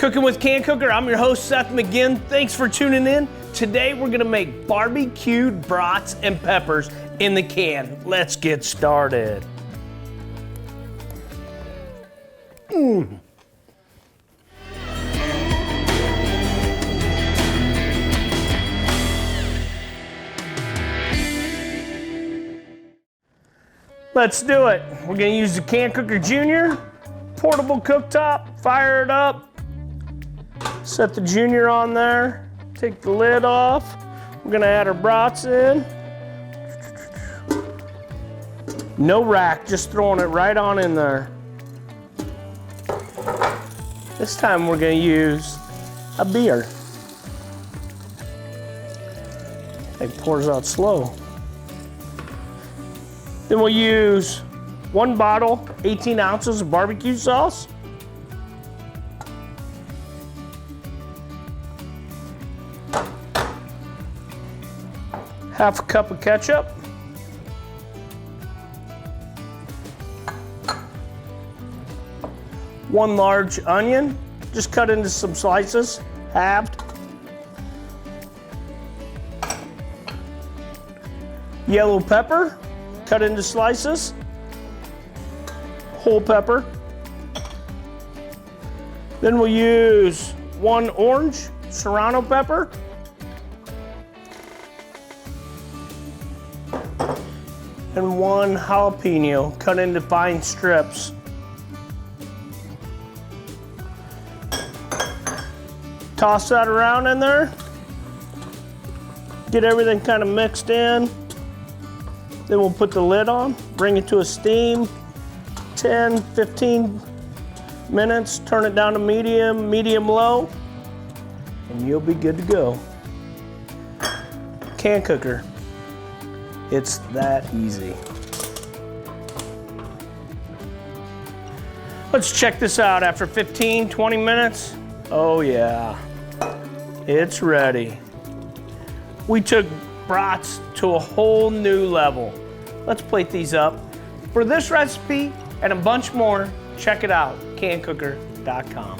Cooking with CanCooker, I'm your host, Seth McGinn. Thanks for tuning in. Today we're gonna make barbecued brats and peppers in the can. Let's get started. Let's do it. We're gonna use the CanCooker Jr. Portable Cooktop, fire it up. Set the Jr. on there, take the lid off. We're gonna add our brats in. No rack, just throwing it right on in there. This time we're gonna use a beer. It pours out slow. Then we'll use 1 bottle, 18 ounces of barbecue sauce. Half a cup of ketchup. One large onion, just cut into some slices, halved. Yellow pepper, cut into slices. Whole pepper. Then we'll use 1 orange serrano pepper. And 1 jalapeno cut into fine strips. Toss that around in there. Get everything kind of mixed in. Then we'll put the lid on, bring it to a steam, 10, 15 minutes, turn it down to medium, medium-low, and you'll be good to go. CanCooker. It's that easy. Let's check this out after 15, 20 minutes. Oh yeah, it's ready. We took brats to a whole new level. Let's plate these up. For this recipe and a bunch more, check it out, CanCooker.com.